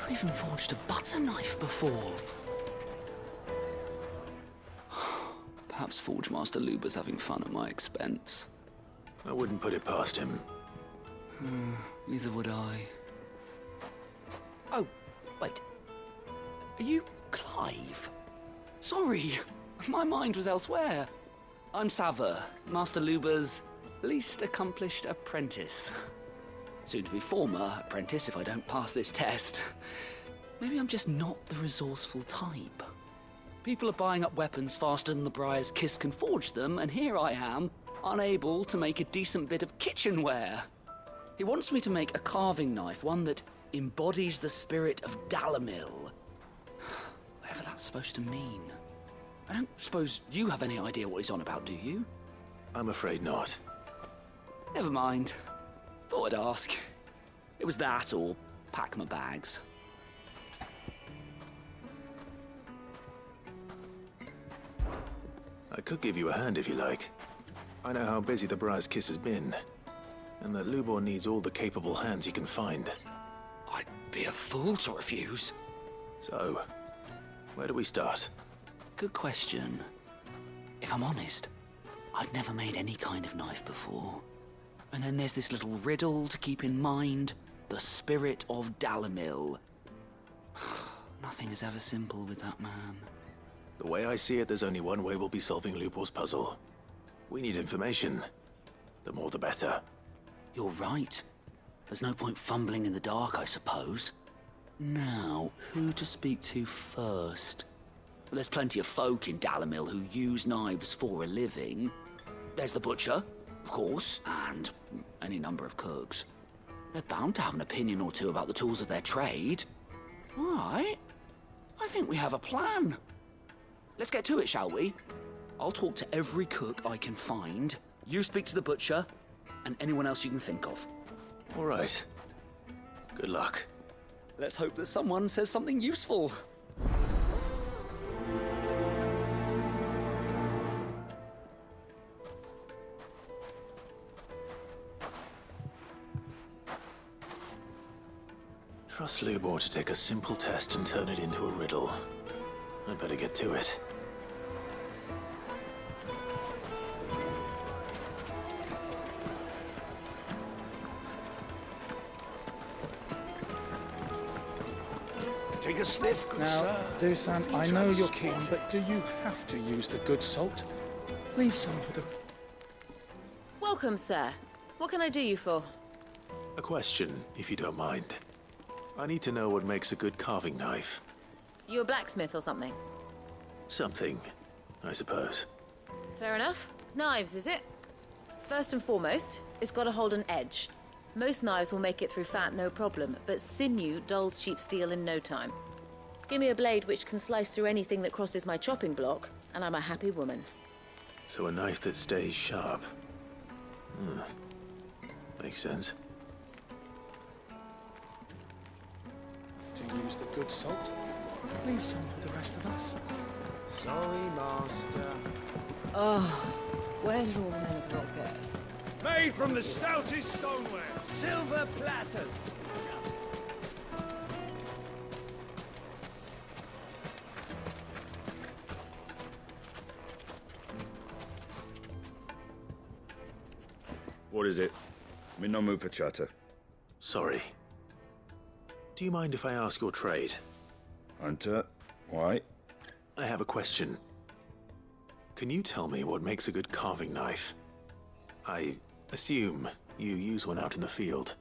never even forged a butter knife before. Perhaps Forge Master Luber's having fun at my expense. I wouldn't put it past him. Neither would I. Oh, wait. Are you Clive? Sorry, my mind was elsewhere. I'm Sava, Master Luber's least accomplished apprentice. Soon to be former apprentice if I don't pass this test. Maybe I'm just not the resourceful type. People are buying up weapons faster than the Briar's Kiss can forge them, and here I am, unable to make a decent bit of kitchenware. He wants me to make a carving knife, one that embodies the spirit of Dalamil. Whatever that's supposed to mean. I don't suppose you have any idea what he's on about, do you? I'm afraid not. Never mind. Thought I'd ask. It was that or pack my bags. I could give you a hand if you like. I know how busy the Briar's Kiss has been, and that Lubor needs all the capable hands he can find. I'd be a fool to refuse. So, where do we start? Good question. If I'm honest, I've never made any kind of knife before. And then there's this little riddle to keep in mind. The spirit of Dalamil. Nothing is ever simple with that man. The way I see it, there's only one way we'll be solving Lubor's puzzle. We need information. The more the better. You're right. There's no point fumbling in the dark, I suppose. Now, who to speak to first? Well, there's plenty of folk in Dalamil who use knives for a living. There's the butcher, of course, and any number of cooks. They're bound to have an opinion or two about the tools of their trade. All right. I think we have a plan. Let's get to it, shall we? I'll talk to every cook I can find. You speak to the butcher, and anyone else you can think of. All right. Good luck. Let's hope that someone says something useful. Trust Lubor to take a simple test and turn it into a riddle. I'd better get to it. Take a sniff, good Now, sir. Dusan, I know you're keen, but do you have to use the good salt? Leave some for the... Welcome, sir. What can I do you for? A question, if you don't mind. I need to know what makes a good carving knife. You a blacksmith or something? Something, I suppose. Fair enough. Knives, is it? First and foremost, it's got to hold an edge. Most knives will make it through fat, no problem, but sinew dulls cheap steel in no time. Give me a blade which can slice through anything that crosses my chopping block, and I'm a happy woman. So a knife that stays sharp. Makes sense. To use the good salt? Leave some for the rest of us. Sorry, master. Oh, where did all the men of the rock go? Made from the stoutest stoneware. Silver platters. What is it? I'm in no mood for chatter. Sorry. Do you mind if I ask your trade? Hunter, why? I have a question. Can you tell me what makes a good carving knife? I assume you use one out in the field.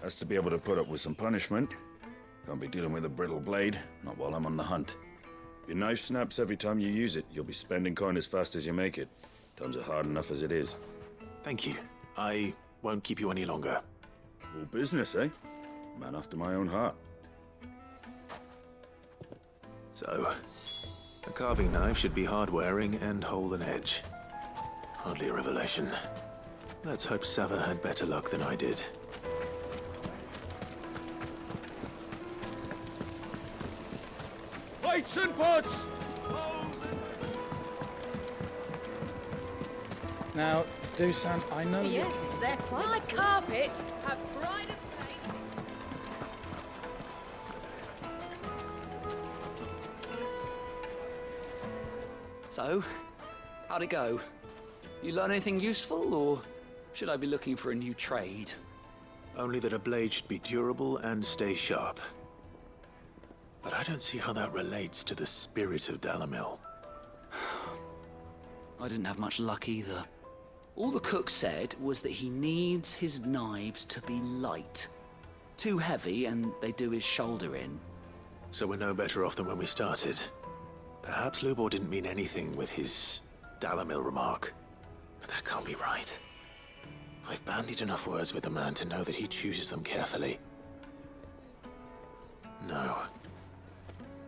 Has to be able to put up with some punishment. Can't be dealing with a brittle blade, not while I'm on the hunt. If your knife snaps every time you use it, you'll be spending coin as fast as you make it. Times are hard enough as it is. Thank you. I won't keep you any longer. All business, eh? Man after my own heart. So, a carving knife should be hard-wearing and hold an edge. Hardly a revelation. Let's hope Sava had better luck than I did. Weights and pots! Now, Dusan, I know you're Yes, they're quite like carpets. Have pride of place. So, how'd it go? You learn anything useful, or should I be looking for a new trade? Only that a blade should be durable and stay sharp. But I don't see how that relates to the spirit of Dalamil. I didn't have much luck either. All the cook said was that he needs his knives to be light. Too heavy and they do his shoulder in. So we're no better off than when we started. Perhaps Lubor didn't mean anything with his Dalamil remark. But that can't be right. I've bandied enough words with the man to know that he chooses them carefully. No.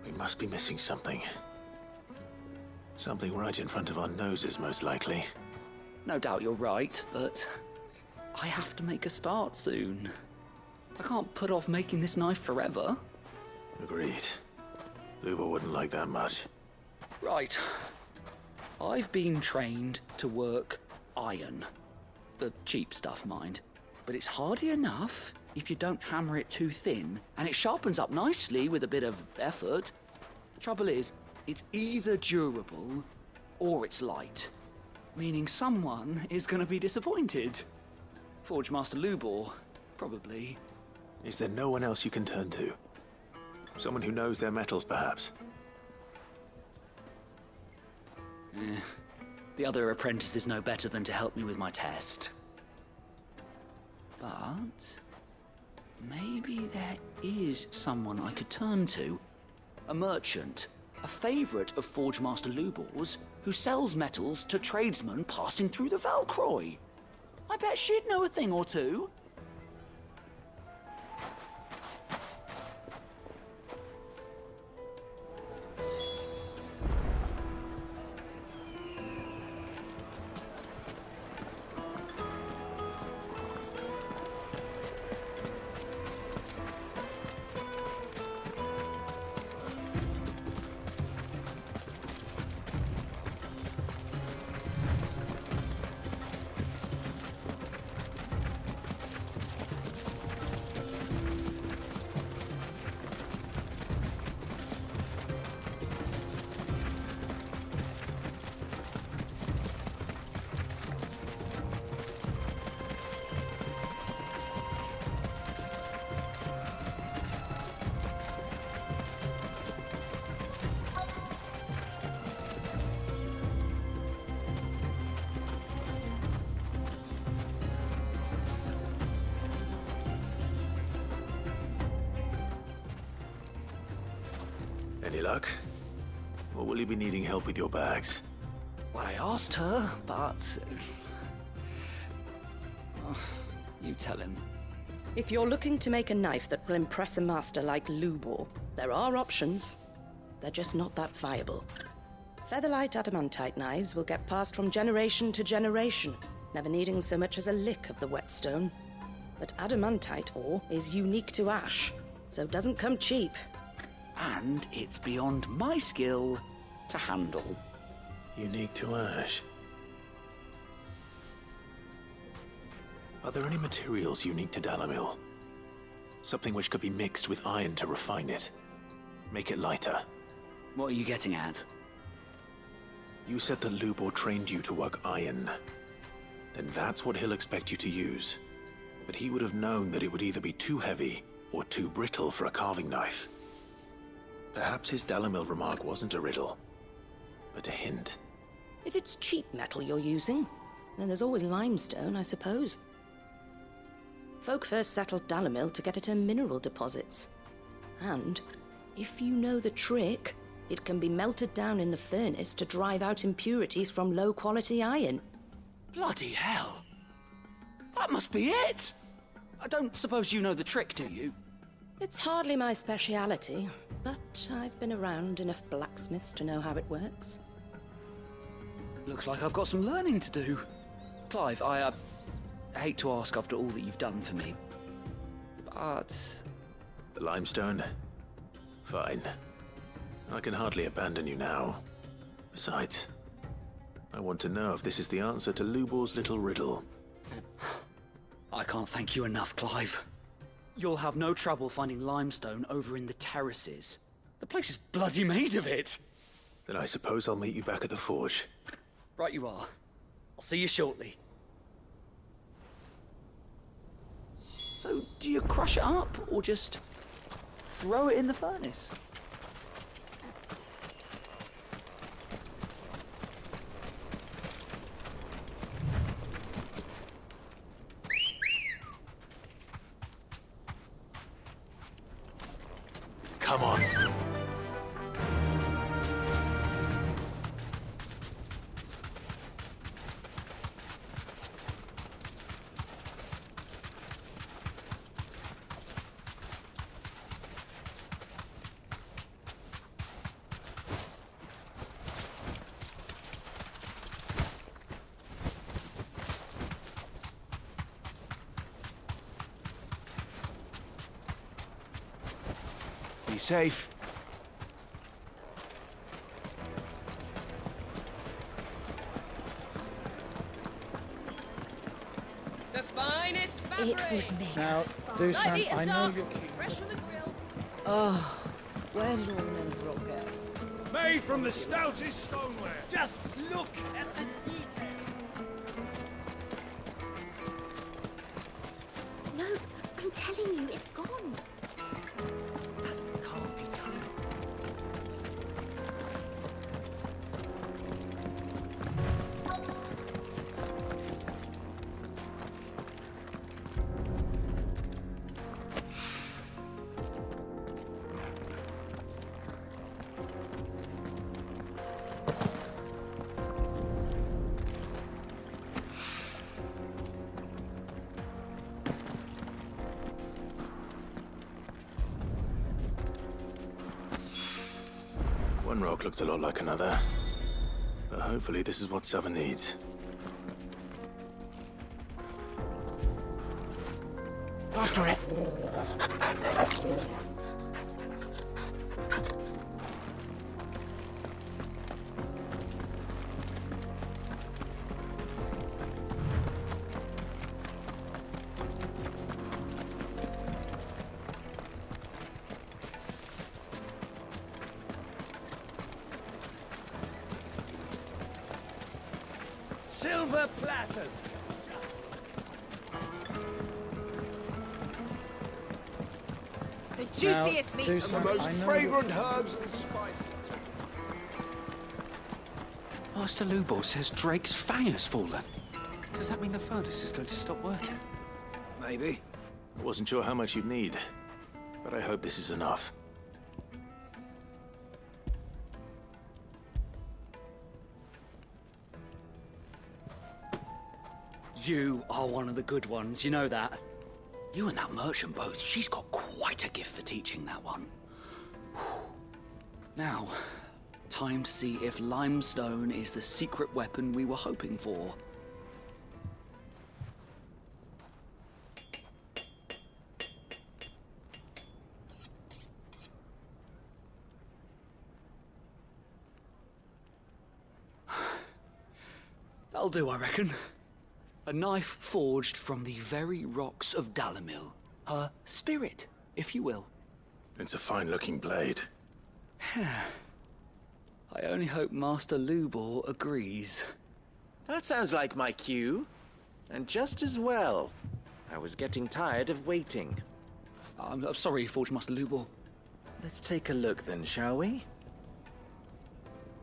We must be missing something. Something right in front of our noses, most likely. No doubt you're right, but I have to make a start soon. I can't put off making this knife forever. Agreed. Lubor wouldn't like that much. Right. I've been trained to work iron. The cheap stuff, mind. But it's hardy enough if you don't hammer it too thin, and it sharpens up nicely with a bit of effort. The trouble is, it's either durable or it's light, meaning someone is going to be disappointed. Forge Master Lubor, probably. Is there no one else you can turn to? Someone who knows their metals, perhaps? The other apprentices know better than to help me with my test. But maybe there is someone I could turn to. A merchant, a favourite of Forge Master Lubor's, who sells metals to tradesmen passing through the Valcroy. I bet she'd know a thing or two. Any luck? Or will you be needing help with your bags? Well, I asked her, but... Oh, you tell him. If you're looking to make a knife that will impress a master like Lubor, there are options. They're just not that viable. Featherlight adamantite knives will get passed from generation to generation, never needing so much as a lick of the whetstone. But adamantite ore is unique to ash, so it doesn't come cheap. And it's beyond my skill to handle. Unique to ash. Are there any materials unique to Dalamil? Something which could be mixed with iron to refine it. Make it lighter. What are you getting at? You said that Lubor trained you to work iron. Then that's what he'll expect you to use. But he would have known that it would either be too heavy or too brittle for a carving knife. Perhaps his Dalamil remark wasn't a riddle, but a hint. If it's cheap metal you're using, then there's always limestone, I suppose. Folk first settled Dalamil to get at her mineral deposits. And, if you know the trick, it can be melted down in the furnace to drive out impurities from low-quality iron. Bloody hell! That must be it! I don't suppose you know the trick, do you? It's hardly my speciality, but I've been around enough blacksmiths to know how it works. Looks like I've got some learning to do. Clive, I hate to ask after all that you've done for me, but... The limestone? Fine. I can hardly abandon you now. Besides, I want to know if this is the answer to Lubor's little riddle. I can't thank you enough, Clive. You'll have no trouble finding limestone over in the terraces. The place is bloody made of it. Then I suppose I'll meet you back at the forge. Right you are. I'll see you shortly. So, do you crush it up, or just throw it in the furnace? Come on. Be safe. The finest fabric. It would make Now, do Sam, I know you're keen. Fresh on the grill. Oh, where did all the men of the rock go? Made from the stoutest stoneware. Just look at the detail. No, I'm telling you, it's gone. That can't be true. One rock looks a lot like another. But hopefully this is what Sava needs. After it! Silver platters. The juiciest meat. Do Sam, Most I know fragrant herbs and spices. Master Lubor says Drake's fang has fallen. Does that mean the furnace is going to stop working? Maybe. I wasn't sure how much you'd need, but I hope this is enough. You are one of the good ones, you know that. You and that merchant both, she's got quite a gift for teaching that one. Now, time to see if limestone is the secret weapon we were hoping for. That'll do, I reckon. A knife forged from the very rocks of Dalamil. Her spirit, if you will. It's a fine-looking blade. I only hope Master Lubor agrees. That sounds like my cue. And just as well. I was getting tired of waiting. I'm sorry, Forge Master Lubor. Let's take a look then, shall we?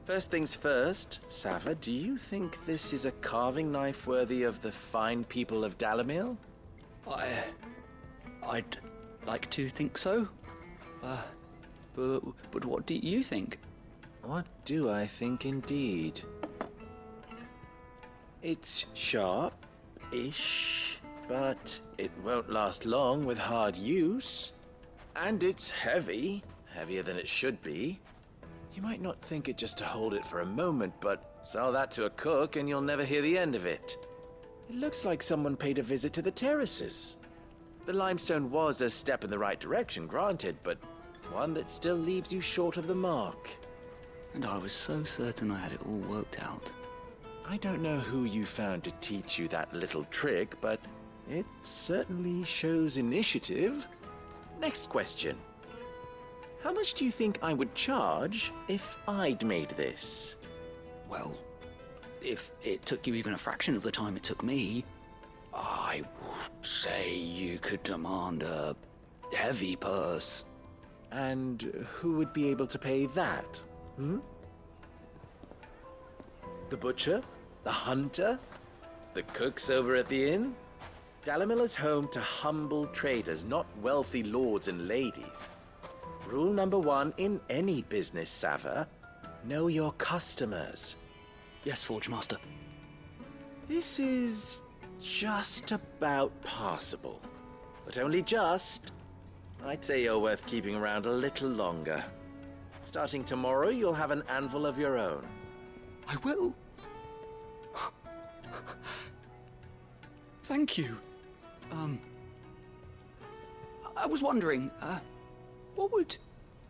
First things first, Sava, do you think this is a carving knife worthy of the fine people of Dalamil? I'd like to think so. But what do you think? What do I think indeed? It's sharp-ish, but it won't last long with hard use. And it's heavy, heavier than it should be. You might not think it just to hold it for a moment, but sell that to a cook and you'll never hear the end of it. It looks like someone paid a visit to the terraces. The limestone was a step in the right direction, granted, but one that still leaves you short of the mark. And I was so certain I had it all worked out. I don't know who you found to teach you that little trick, but it certainly shows initiative. Next question. How much do you think I would charge if I'd made this? Well, if it took you even a fraction of the time it took me, I would say you could demand a heavy purse. And who would be able to pay that? The butcher? The hunter? The cooks over at the inn? Dalimil is home to humble traders, not wealthy lords and ladies. Rule number 1 in any business, Sava: know your customers. Yes, Forge Master. This is just about passable. But only just. I'd say you're worth keeping around a little longer. Starting tomorrow, you'll have an anvil of your own. I will. Thank you. I was wondering, what would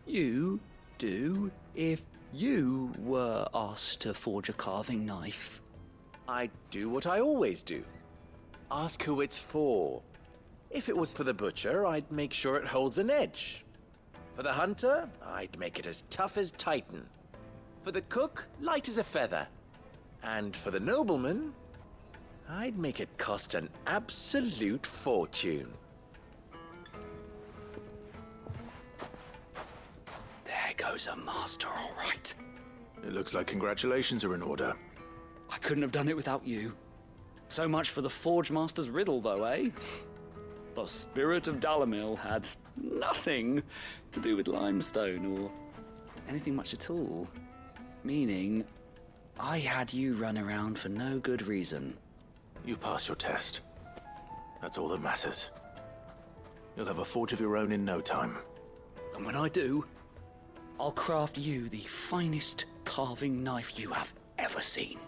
you do if you were asked to forge a carving knife? I'd do what I always do. Ask who it's for. If it was for the butcher, I'd make sure it holds an edge. For the hunter, I'd make it as tough as Titan. For the cook, light as a feather. And for the nobleman, I'd make it cost an absolute fortune. There goes a master, all right. It looks like congratulations are in order. I couldn't have done it without you. So much for the Forge Master's riddle, though, eh? The spirit of Dalimil had nothing to do with limestone or anything much at all. Meaning, I had you run around for no good reason. You've passed your test. That's all that matters. You'll have a forge of your own in no time. And when I do, I'll craft you the finest carving knife you have ever seen.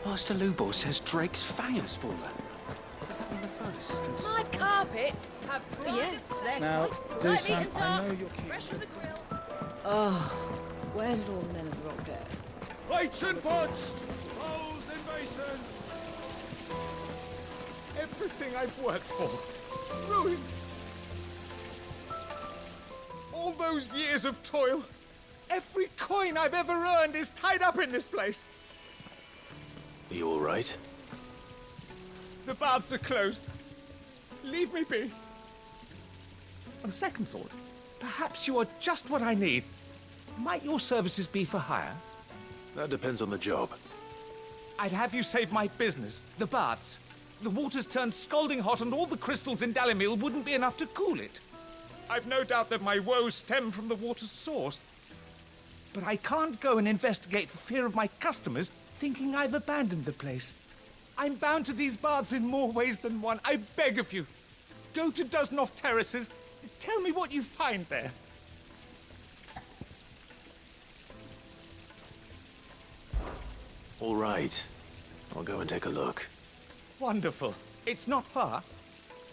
Master Lubor says Drake's fang has fallen. Does that mean the furnace is going to... My carpets have yes, they're Now, quite do slimy Sam, and I dark, know you're keen. fresh from the grill. Oh, where did all the men of the rock go? Plates and pots! Bowls and basins! Everything I've worked for, ruined. All those years of toil, every coin I've ever earned is tied up in this place. Are you all right? The baths are closed. Leave me be. On second thought, perhaps you are just what I need. Might your services be for hire? That depends on the job. I'd have you save my business, the baths. The water's turned scalding hot and all the crystals in Dalimil wouldn't be enough to cool it. I've no doubt that my woes stem from the water's source. But I can't go and investigate for fear of my customers thinking I've abandoned the place. I'm bound to these baths in more ways than one. I beg of you. Go to Dusnoff Terraces. Tell me what you find there. All right. I'll go and take a look. Wonderful. It's not far.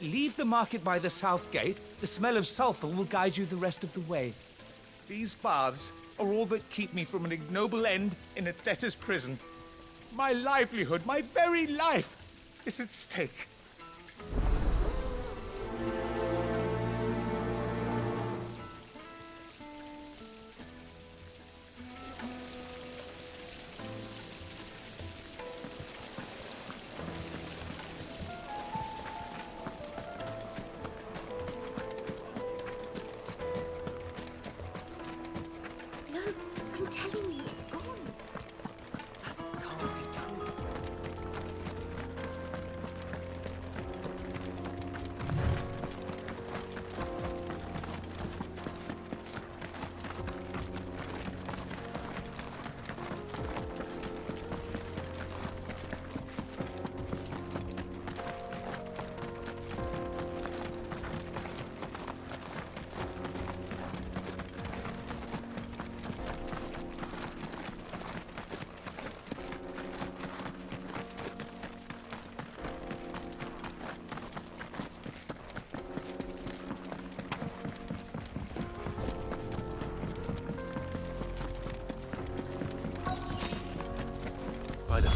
Leave the market by the south gate. The smell of sulphur will guide you the rest of the way. These baths are all that keep me from an ignoble end in a debtor's prison. My livelihood, my very life, is at stake. No, I'm telling you, it's gone. Can't be true.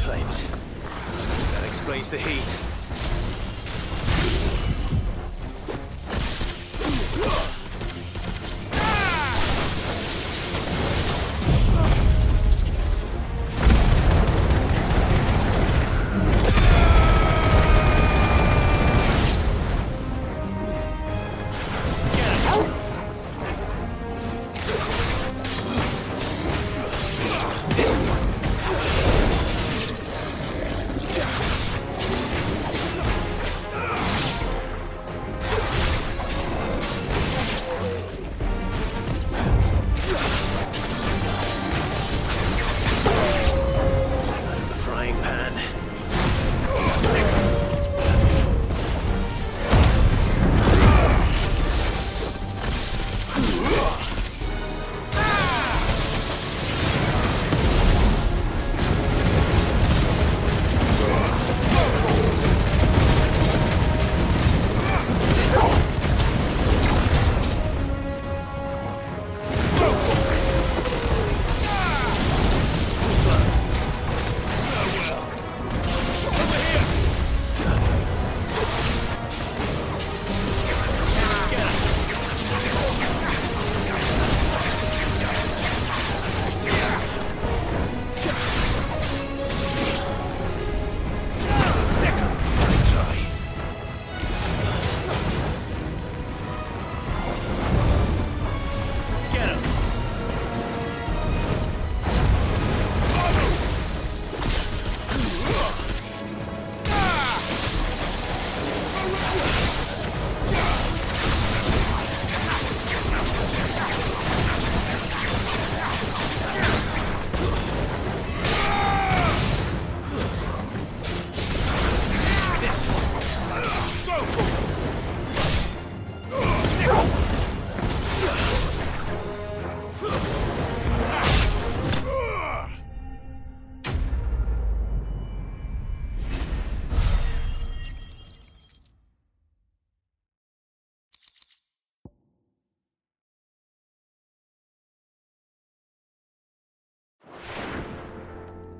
flames. That explains the heat.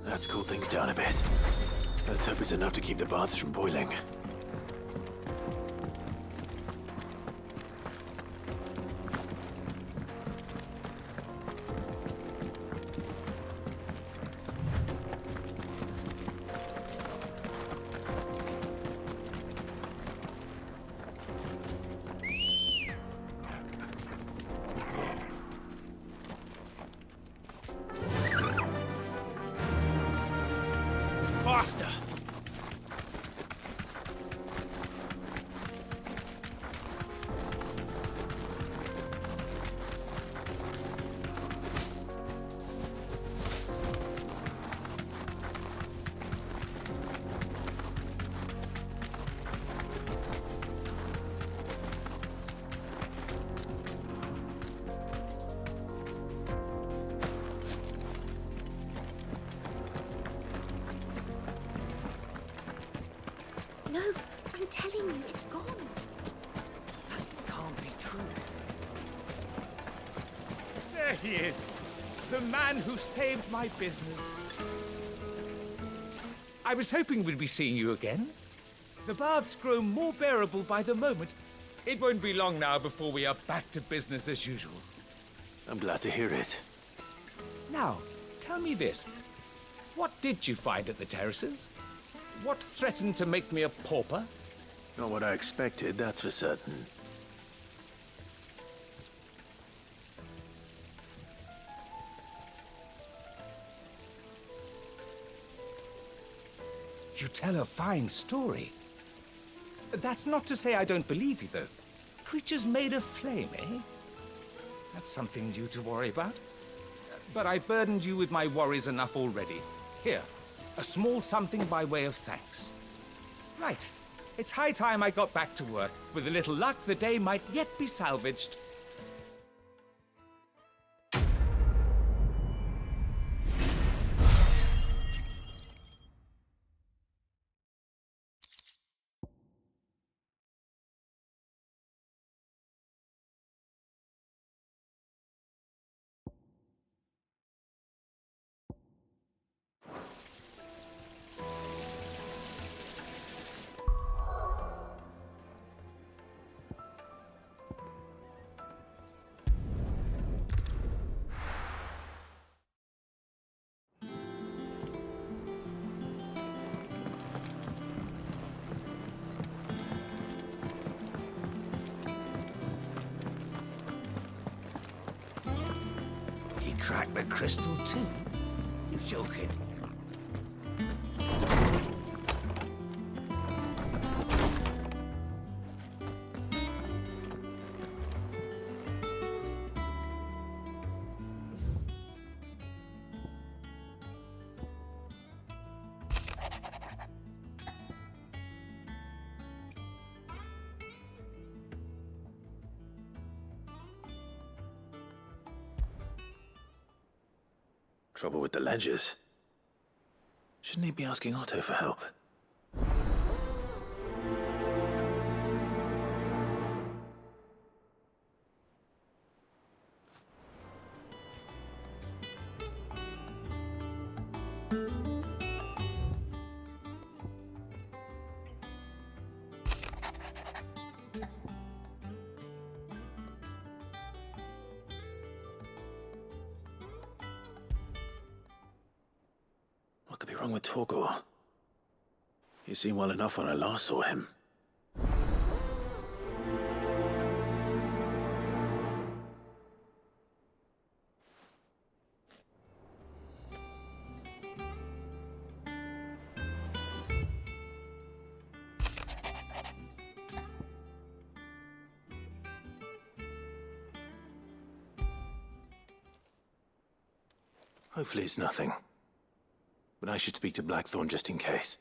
That's cooled things down a bit. Let's hope it's enough to keep the baths from boiling. Faster! No, I'm telling you, it's gone. That can't be true. There he is. The man who saved my business. I was hoping we'd be seeing you again. The baths grow more bearable by the moment. It won't be long now before we are back to business as usual. I'm glad to hear it. Now, tell me this. What did you find at the terraces? What threatened to make me a pauper? Not what I expected, that's for certain. You tell a fine story. That's not to say I don't believe you, though. Creatures made of flame, eh? That's something new to worry about. But I've burdened you with my worries enough already. Here, a small something by way of thanks. Right. It's high time I got back to work. With a little luck, the day might yet be salvaged. crack the crystal too? You're joking. Trouble with the ledgers. Shouldn't he be asking Otto for help? What could be wrong with Torgor? He seemed well enough when I last saw him. Hopefully it's nothing. But I should speak to Blackthorn just in case.